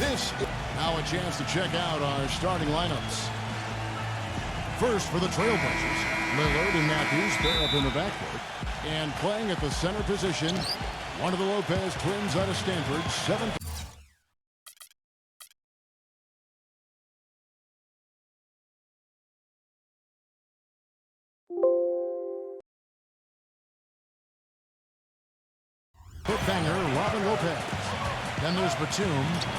Now a chance to check out our starting lineups. First for the Trailblazers, Lillard and Matthews pair up in the backcourt. And playing at the center position, one of the Lopez twins out of Stanford, 7. Banger, Robin Lopez. Then there's Batum,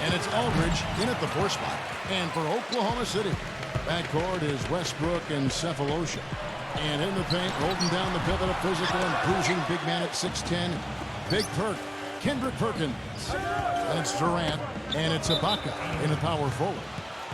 and it's Aldridge in at the 4 spot. And for Oklahoma City, backcourt is Westbrook and Cephalosha. And in the paint, holding down the pivot, a physical and cruising big man at 6'10", Big Perk, Kendrick Perkins. And it's Durant, and it's Ibaka in the power forward.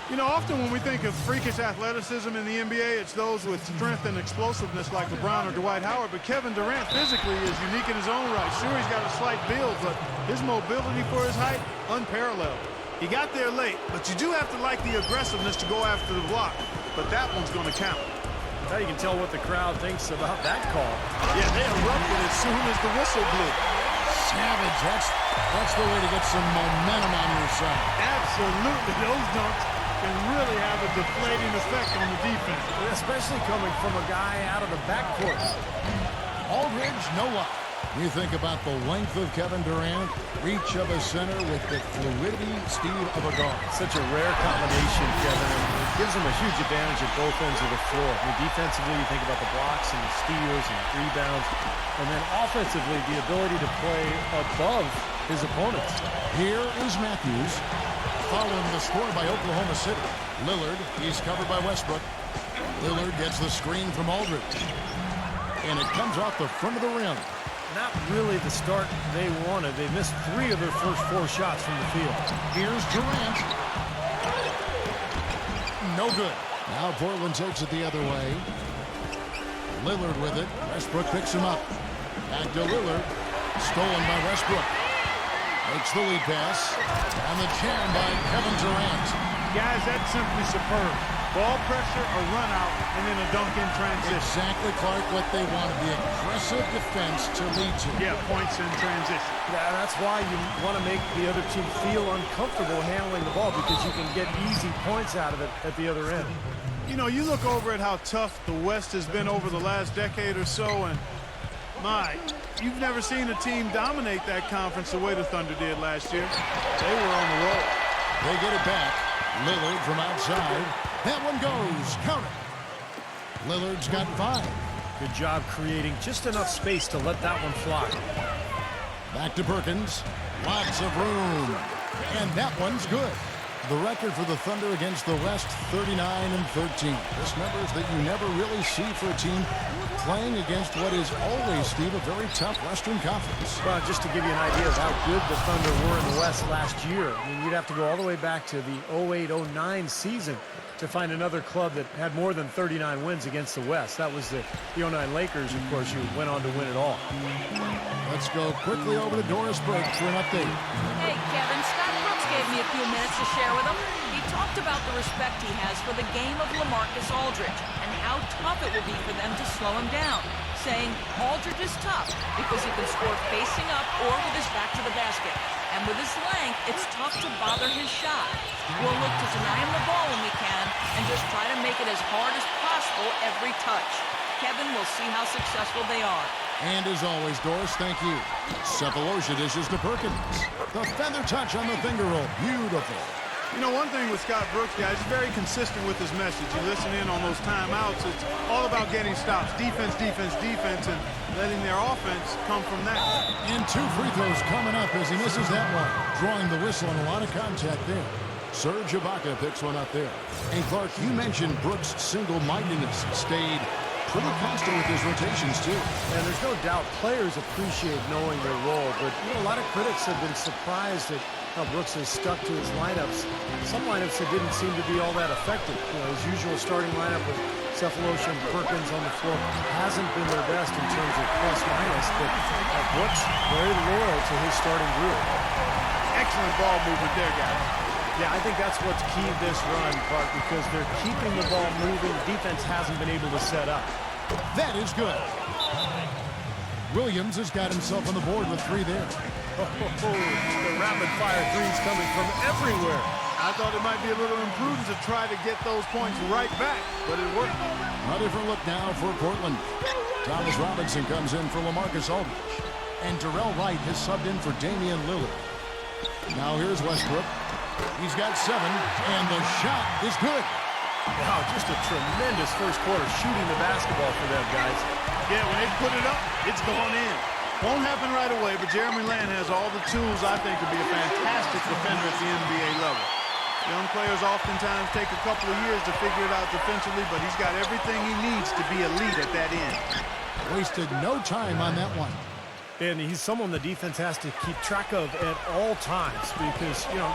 You know, often when we think of freakish athleticism in the NBA, it's those with strength and explosiveness like LeBron or Dwight Howard. But Kevin Durant physically is unique in his own right. Sure, he's got a slight build, but his mobility for his height, unparalleled. He got there late, but you do have to like the aggressiveness to go after the block. But that one's going to count. Now you can tell what the crowd thinks about that call. Yeah, they erupted as soon as the whistle blew. Savage, that's the way to get some momentum on your side. Absolutely, those dunks can really have a deflating effect on the defense. Especially coming from a guy out of the backcourt. Aldridge, no luck. You think about the length of Kevin Durant, reach of a center with the fluidity, speed of a guard. Such a rare combination, Kevin, and it gives him a huge advantage at both ends of the floor. I mean, defensively, you think about the blocks and the steals and rebounds, and then offensively, the ability to play above his opponents. Here is Matthews, following the score by Oklahoma City. Lillard, he's covered by Westbrook. Lillard gets the screen from Aldridge, and it comes off the front of the rim. Not really the start they wanted. They missed 3 of their first 4 shots from the field. Here's Durant. No good. Now Portland takes it the other way. Lillard with it. Westbrook picks him up. Back to Lillard. Stolen by Westbrook. Makes the lead pass. And the jam by Kevin Durant. Guys, that's simply superb. Ball pressure, a run out, and then a dunk in transition. Exactly, Clark, what they wanted. The aggressive defense to lead to. Yeah, points in transition. Yeah, that's why you want to make the other team feel uncomfortable handling the ball, because you can get easy points out of it at the other end. You know, you look over at how tough the West has been over the last decade or so, and my, you've never seen a team dominate that conference the way the Thunder did last year. They were on the roll. They get it back. Lillard from outside. That one goes. Count it. Lillard's got 5. Good job creating just enough space to let that one fly. Back to Perkins. Lots of room. And that one's good. The record for the Thunder against the West, 39-13. This number is that you never really see for a team playing against what is always, Steve, a very tough Western Conference. Well, just to give you an idea of how good the Thunder were in the West last year, I mean, you'd have to go all the way back to the 08-09 season to find another club that had more than 39 wins against the West. That was the 09 Lakers, of course, who went on to win it all. Let's go quickly over to Doris Burke for an update. Hey, Kevin, Scott Brooks gave me a few minutes to share with him. He talked about the respect he has for the game of LaMarcus Aldridge and how tough it will be for them to slow him down, saying Aldridge is tough because he can score facing up or with his back to the basket. And with his length, it's tough to bother his shot. We'll look to deny him the ball when we can and just try to make it as hard as possible every touch. Kevin, will see how successful they are. And as always, Doris, thank you. Cephalosha dishes to Perkins. The feather touch on the finger roll. Beautiful. You know, one thing with Scott Brooks, guys, he's very consistent with his message. You listen in on those timeouts. It's all about getting stops. Defense, defense, defense, and letting their offense come from that. And 2 free throws coming up as he misses that one. Drawing the whistle and a lot of contact there. Serge Ibaka picks one up there. And Clark, you mentioned Brooks' single-mindedness stayed pretty constant with his rotations, too. And there's no doubt players appreciate knowing their role, but you know, a lot of critics have been surprised at how Brooks has stuck to his lineups. Some lineups that didn't seem to be all that effective. You know, his usual starting lineup with Cephalosha and Perkins on the floor hasn't been their best in terms of plus-minus, but Brooks very loyal to his starting group. Excellent ball movement there, guys. Yeah, I think that's what's keyed this run, Clark, because they're keeping the ball moving. Defense hasn't been able to set up. That is good. Williams has got himself on the board with 3 there. The rapid-fire threes coming from everywhere. I thought it might be a little imprudent to try to get those points right back, but it worked. A different look now for Portland. Thomas Robinson comes in for LaMarcus Aldridge. And Darrell Wright has subbed in for Damian Lillard. Now here's Westbrook. He's got 7, and the shot is good. Wow, just a tremendous first quarter shooting the basketball for them, guys. Yeah, when they put it up, it's gone in. Won't happen right away, but Jeremy Lamb has all the tools, I think, to be a fantastic defender at the NBA level. Young players oftentimes take a couple of years to figure it out defensively, but he's got everything he needs to be elite at that end. Wasted no time on that one. And he's someone the defense has to keep track of at all times because, you know,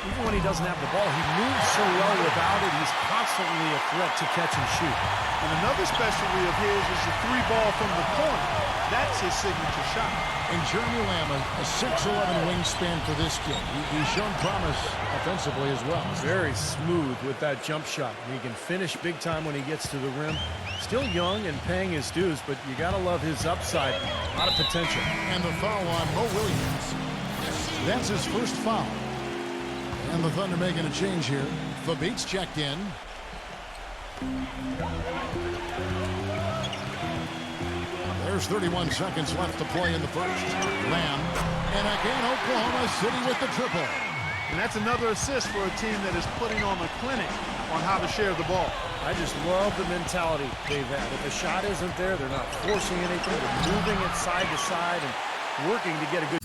even when he doesn't have the ball, he moves so well without it. He's constantly a threat to catch and shoot. And another specialty of his is the 3-ball from the corner. That's his signature shot. And Jeremy Lamb, a 6'11" wingspan for this kid. He's shown promise offensively as well. Very smooth with that jump shot. He can finish big time when he gets to the rim. Still young and paying his dues, but you got to love his upside. A lot of potential. And the foul on Mo Williams. That's his first foul. And the Thunder making a change here. Fabit's checked in. There's 31 seconds left to play in the first. Lamb. And again, Oklahoma City with the triple. And that's another assist for a team that is putting on a clinic on how to share the ball. I just love the mentality they've had. If the shot isn't there, they're not forcing anything. They're moving it side to side and working to get a good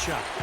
shot.